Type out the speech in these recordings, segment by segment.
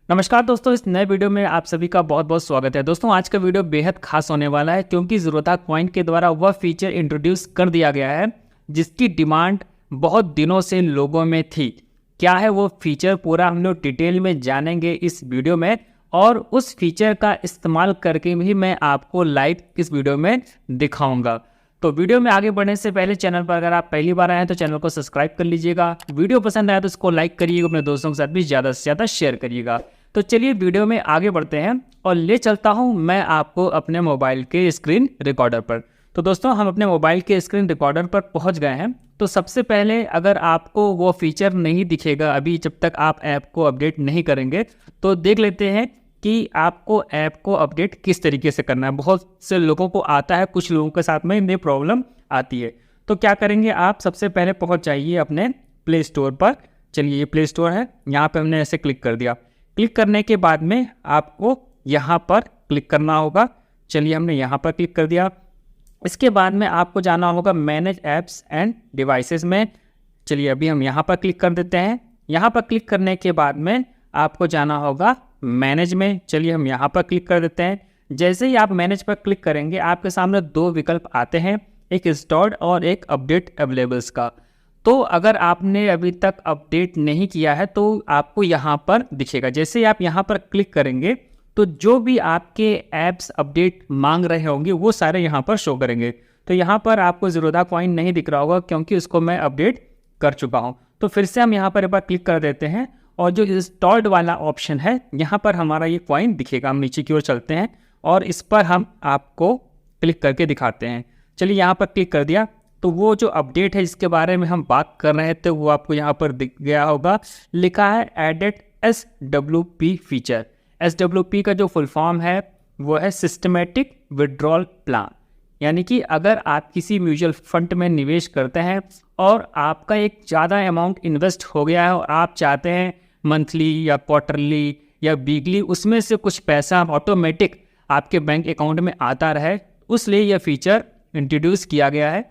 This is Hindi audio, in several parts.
नमस्कार दोस्तों, इस नए वीडियो में आप सभी का बहुत बहुत स्वागत है। दोस्तों आज का वीडियो बेहद खास होने वाला है क्योंकि ज़ीरोधा कॉइन के द्वारा वह फीचर इंट्रोड्यूस कर दिया गया है जिसकी डिमांड बहुत दिनों से लोगों में थी। क्या है वो फीचर, पूरा हम लोग डिटेल में जानेंगे इस वीडियो में और उस फीचर का इस्तेमाल करके भी मैं आपको लाइव इस वीडियो में दिखाऊंगा। तो वीडियो में आगे बढ़ने से पहले चैनल पर अगर आप पहली बार आए हैं तो चैनल को सब्सक्राइब कर लीजिएगा। वीडियो पसंद आया तो इसको लाइक करिएगा, अपने दोस्तों के साथ भी ज़्यादा से ज़्यादा शेयर करिएगा। तो चलिए वीडियो में आगे बढ़ते हैं और ले चलता हूं मैं आपको अपने मोबाइल के स्क्रीन रिकॉर्डर पर। तो दोस्तों हम अपने मोबाइल के स्क्रीन रिकॉर्डर पर पहुंच गए हैं। तो सबसे पहले अगर आपको वो फीचर नहीं दिखेगा अभी, जब तक आप ऐप को अपडेट नहीं करेंगे, तो देख लेते हैं कि आपको ऐप को अपडेट किस तरीके से करना है। बहुत से लोगों को आता है, कुछ लोगों के साथ में ये प्रॉब्लम आती है। तो क्या करेंगे, आप सबसे पहले पहुंच जाइए अपने प्ले स्टोर पर। चलिए ये प्ले स्टोर है, यहाँ पे हमने ऐसे क्लिक कर दिया। क्लिक करने के बाद में आपको यहाँ पर क्लिक करना होगा। चलिए हमने यहाँ पर क्लिक कर दिया। इसके बाद में आपको जाना होगा मैनेज ऐप्स एंड डिवाइसेस में। चलिए अभी हम यहाँ पर क्लिक कर देते हैं। यहाँ पर क्लिक करने के बाद में आपको जाना होगा मैनेज में। चलिए हम यहाँ पर क्लिक कर देते हैं। जैसे ही आप मैनेज पर क्लिक करेंगे आपके सामने दो विकल्प आते हैं, एक इंस्टॉल्ड और एक अपडेट अवेलेबल्स का। तो अगर आपने अभी तक अपडेट नहीं किया है तो आपको यहाँ पर दिखेगा। जैसे ही आप यहाँ पर क्लिक करेंगे तो जो भी आपके ऐप्स अपडेट मांग रहे होंगे वो सारे यहाँ पर शो करेंगे। तो यहाँ पर आपको ज़ीरोधा कॉइन नहीं दिख रहा होगा क्योंकि उसको मैं अपडेट कर चुका हूँ। तो फिर से हम यहाँ पर एक बार क्लिक कर देते हैं और जो इंस्टॉल्ड वाला ऑप्शन है यहाँ पर हमारा ये कॉइन दिखेगा। हम नीचे की ओर चलते हैं और इस पर हम आपको क्लिक करके दिखाते हैं। चलिए यहाँ पर क्लिक कर दिया तो वो जो अपडेट है जिसके बारे में हम बात कर रहे थे वो आपको यहाँ पर दिख गया होगा। लिखा है एडेड SWP फीचर। SWP का जो फुल फॉर्म है वो है सिस्टमेटिक विड्रॉल प्लान। यानी कि अगर आप किसी म्यूचुअल फंड में निवेश करते हैं और आपका एक ज़्यादा अमाउंट इन्वेस्ट हो गया है और आप चाहते हैं मंथली या क्वार्टरली या वीकली उसमें से कुछ पैसा ऑटोमेटिक आपके बैंक अकाउंट में आता रहे, उसलिए यह फीचर इंट्रोड्यूस किया गया है।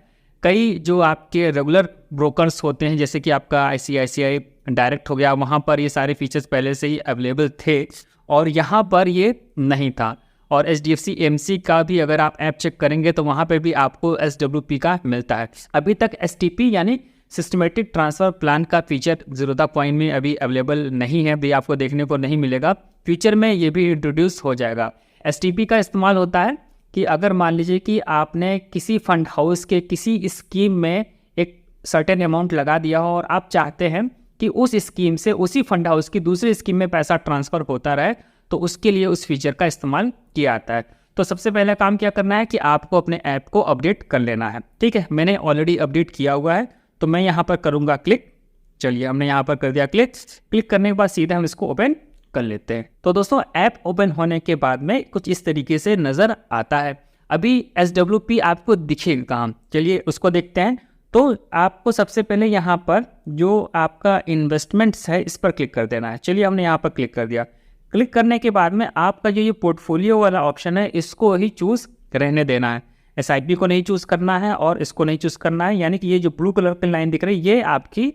कई जो आपके रेगुलर ब्रोकर्स होते हैं जैसे कि आपका ICICI डायरेक्ट हो गया, वहाँ पर ये सारे फीचर्स पहले से ही अवेलेबल थे और यहाँ पर ये नहीं था। और HDFC AMC का भी अगर आप ऐप चेक करेंगे तो वहाँ पे भी आपको SWP का मिलता है। अभी तक STP यानी सिस्टमेटिक ट्रांसफ़र प्लान का फीचर ज़ीरोधा कॉइन में अभी अवेलेबल नहीं है, भी आपको देखने को नहीं मिलेगा। फ्यूचर में ये भी इंट्रोड्यूस हो जाएगा। STP का इस्तेमाल होता है कि अगर मान लीजिए कि आपने किसी फंड हाउस के किसी स्कीम में एक सर्टेन अमाउंट लगा दिया हो और आप चाहते हैं कि उस स्कीम से उसी फंड हाउस की दूसरी स्कीम में पैसा ट्रांसफ़र होता रहे, तो उसके लिए उस फीचर का इस्तेमाल किया जाता है। तो सबसे पहले काम क्या करना है कि आपको अपने ऐप को अपडेट कर लेना है। ठीक है, मैंने ऑलरेडी अपडेट किया हुआ है तो मैं यहाँ पर करूँगा क्लिक। चलिए हमने यहाँ पर कर दिया क्लिक। क्लिक करने के बाद सीधे हम इसको ओपन कर लेते हैं। तो दोस्तों ऐप ओपन होने के बाद में कुछ इस तरीके से नज़र आता है। अभी SWP आपको दिखेगा कहाँ, चलिए उसको देखते हैं। तो आपको सबसे पहले यहाँ पर जो आपका इन्वेस्टमेंट्स है इस पर क्लिक कर देना है। चलिए हमने यहाँ पर क्लिक कर दिया। क्लिक करने के बाद में आपका जो ये पोर्टफोलियो वाला ऑप्शन है इसको ही चूज़ रहने देना है। SIP को नहीं चूज़ करना है और इसको नहीं चूज़ करना है, यानी कि ये जो ब्लू कलर की लाइन दिख रही है ये आपकी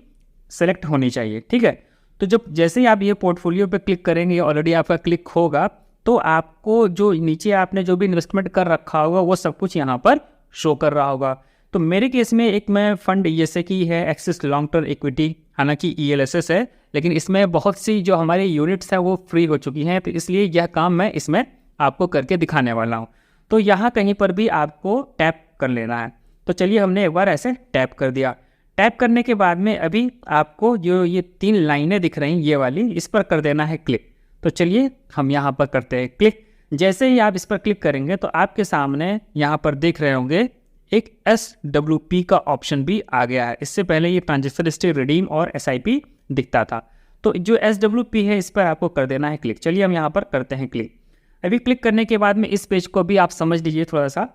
सेलेक्ट होनी चाहिए। ठीक है, तो जब जैसे ही आप ये पोर्टफोलियो पे क्लिक करेंगे, ऑलरेडी आपका क्लिक होगा, तो आपको जो नीचे आपने जो भी इन्वेस्टमेंट कर रखा होगा वो सब कुछ यहाँ पर शो कर रहा होगा। तो मेरे केस में एक मैं फंड जैसे कि है एक्सिस लॉन्ग टर्म इक्विटी, हालांकि ELSS है, लेकिन इसमें बहुत सी जो हमारी यूनिट्स हैं वो फ्री हो चुकी हैं, तो इसलिए यह काम मैं इसमें आपको करके दिखाने वाला हूँ। तो यहाँ कहीं पर भी आपको टैप कर लेना है। तो चलिए हमने एक बार ऐसे टैप कर दिया। टैप करने के बाद में अभी आपको जो ये 3 लाइनें दिख रही हैं ये वाली, इस पर कर देना है क्लिक। तो चलिए हम यहाँ पर करते हैं क्लिक। जैसे ही आप इस पर क्लिक करेंगे तो आपके सामने यहाँ पर देख रहे होंगे एक SWP का ऑप्शन भी आ गया है। इससे पहले ये ट्रांजेक्शन हिस्ट्री, रिडीम और SIP दिखता था। तो जो SWP है इस पर आपको कर देना है क्लिक। चलिए हम यहाँ पर करते हैं क्लिक। अभी क्लिक करने के बाद में इस पेज को भी आप समझ लीजिए थोड़ा सा।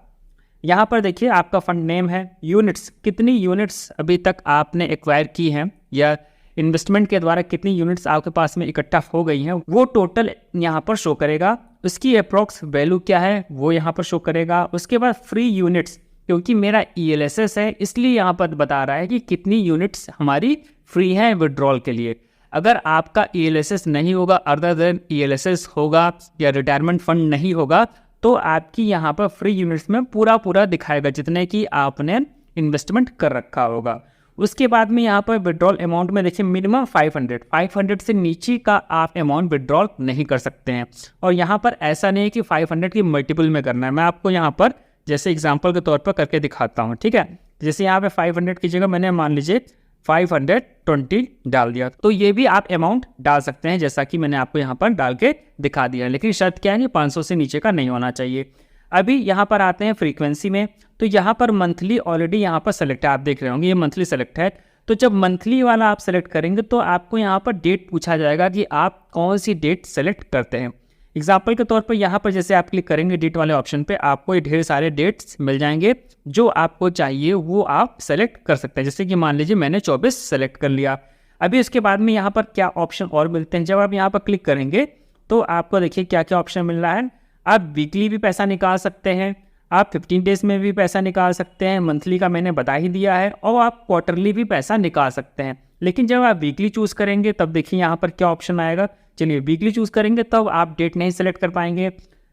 यहाँ पर देखिए आपका फंड नेम है, यूनिट्स, कितनी यूनिट्स अभी तक आपने एक्वायर की हैं या इन्वेस्टमेंट के द्वारा कितनी यूनिट्स आपके पास में इकट्ठा हो गई हैं वो टोटल यहाँ पर शो करेगा। उसकी अप्रॉक्स वैल्यू क्या है वो यहाँ पर शो करेगा। उसके बाद फ्री यूनिट्स, क्योंकि मेरा ELSS है इसलिए यहाँ पर बता रहा है कि कितनी यूनिट्स हमारी फ्री हैं विड्रॉल के लिए। अगर आपका ELSS नहीं होगा, अदर देन ELSS होगा या रिटायरमेंट फंड नहीं होगा, तो आपकी यहाँ पर फ्री यूनिट्स में पूरा दिखाएगा जितने की आपने इन्वेस्टमेंट कर रखा होगा। उसके बाद में यहाँ पर विड्रॉल अमाउंट में देखिए मिनिमम 500 से नीचे का आप अमाउंट विड्रॉल नहीं कर सकते हैं। और यहाँ पर ऐसा नहीं है कि 500 की मल्टीपल में करना है। मैं आपको यहाँ पर जैसे एग्जांपल के तौर पर करके दिखाता हूँ, ठीक है। जैसे यहाँ पे 500 की जगह मैंने मान लीजिए 520 डाल दिया, तो ये भी आप अमाउंट डाल सकते हैं जैसा कि मैंने आपको यहाँ पर डाल के दिखा दिया। लेकिन शर्त क्या है कि 500 से नीचे का नहीं होना चाहिए। अभी यहाँ पर आते हैं फ्रीक्वेंसी में, तो यहाँ पर मंथली ऑलरेडी यहाँ पर सेलेक्ट है, आप देख रहे होंगे ये मंथली सेलेक्ट है। तो जब मंथली वाला आप सेलेक्ट करेंगे तो आपको यहाँ पर डेट पूछा जाएगा कि आप कौन सी डेट सेलेक्ट करते हैं। एग्जाम्पल के तौर पर यहाँ पर जैसे आप क्लिक करेंगे डेट वाले ऑप्शन पे, आपको ये ढेर सारे डेट्स मिल जाएंगे, जो आपको चाहिए वो आप सेलेक्ट कर सकते हैं। जैसे कि मान लीजिए मैंने 24 सेलेक्ट कर लिया। अभी उसके बाद में यहाँ पर क्या ऑप्शन और मिलते हैं, जब आप यहाँ पर क्लिक करेंगे तो आपको देखिए क्या क्या ऑप्शन मिल रहा है। आप वीकली भी पैसा निकाल सकते हैं, आप 15 डेज में भी पैसा निकाल सकते हैं, मंथली का मैंने बता ही दिया है, और आप क्वार्टरली भी पैसा निकाल सकते हैं। लेकिन जब आप वीकली चूज़ करेंगे तब देखिए यहाँ पर क्या ऑप्शन आएगा। चलिए वीकली चूज़ करेंगे तब आप डेट नहीं सेलेक्ट कर पाएंगे।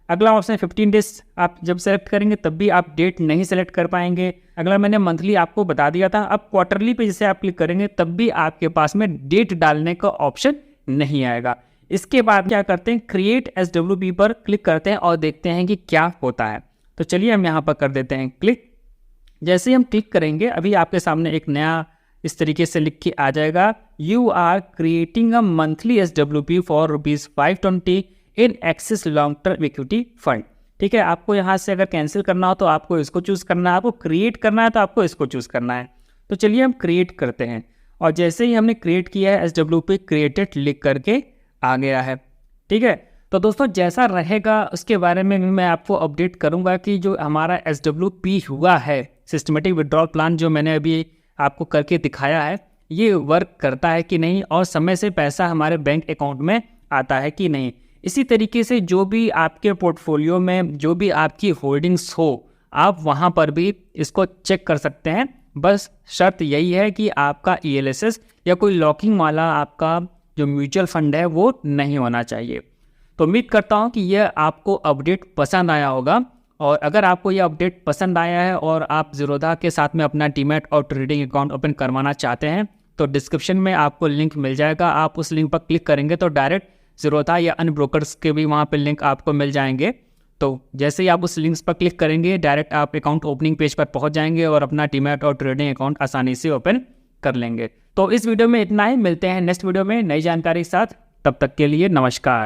अगला ऑप्शन 15 डेज आप जब सेलेक्ट करेंगे तब भी आप डेट नहीं सेलेक्ट कर पाएंगे। अगला मैंने मंथली आपको बता दिया था। अब क्वार्टरली पे जैसे आप क्लिक करेंगे तब भी आपके पास में डेट डालने का ऑप्शन नहीं आएगा। इसके बाद क्या करते हैं, क्रिएट SWP पर क्लिक करते हैं और देखते हैं कि क्या होता है। तो चलिए हम यहाँ पर कर देते हैं क्लिक। जैसे ही हम क्लिक करेंगे अभी आपके सामने एक नया इस तरीके से लिख के आ जाएगा, you are creating a monthly SWP for ₹520 in Axis long term equity fund. ठीक है, आपको यहाँ से अगर कैंसिल करना हो तो आपको इसको चूज़ करना है, आपको क्रिएट करना है तो आपको इसको चूज़ करना है। तो चलिए हम क्रिएट करते हैं, और जैसे ही हमने क्रिएट किया है SWP क्रिएटेड लिख करके आ गया है। ठीक है, तो दोस्तों जैसा रहेगा उसके बारे में भी मैं आपको अपडेट करूंगा कि जो हमारा SWP हुआ है, सिस्टमेटिक विड्रॉल प्लान, जो मैंने अभी आपको करके दिखाया है, ये वर्क करता है कि नहीं और समय से पैसा हमारे बैंक अकाउंट में आता है कि नहीं। इसी तरीके से जो भी आपके पोर्टफोलियो में जो भी आपकी होल्डिंग्स हो, आप वहाँ पर भी इसको चेक कर सकते हैं। बस शर्त यही है कि आपका ELSS या कोई लॉकिंग वाला आपका जो म्यूचुअल फंड है वो नहीं होना चाहिए। तो उम्मीद करता हूँ कि यह आपको अपडेट पसंद आया होगा, और अगर आपको यह अपडेट पसंद आया है और आप ज़ीरोधा के साथ में अपना डीमैट और ट्रेडिंग अकाउंट ओपन करवाना चाहते हैं तो डिस्क्रिप्शन में आपको लिंक मिल जाएगा। आप उस लिंक पर क्लिक करेंगे तो डायरेक्ट ज़ीरोधा या अन्य ब्रोकर्स के भी वहाँ पर लिंक आपको मिल जाएंगे। तो जैसे ही आप उस लिंक्स पर क्लिक करेंगे डायरेक्ट आप अकाउंट ओपनिंग पेज पर पहुँच जाएंगे और अपना डीमैट और ट्रेडिंग अकाउंट आसानी से ओपन कर लेंगे। तो इस वीडियो में इतना ही, मिलते हैं नेक्स्ट वीडियो में नई जानकारी के साथ। तब तक के लिए नमस्कार।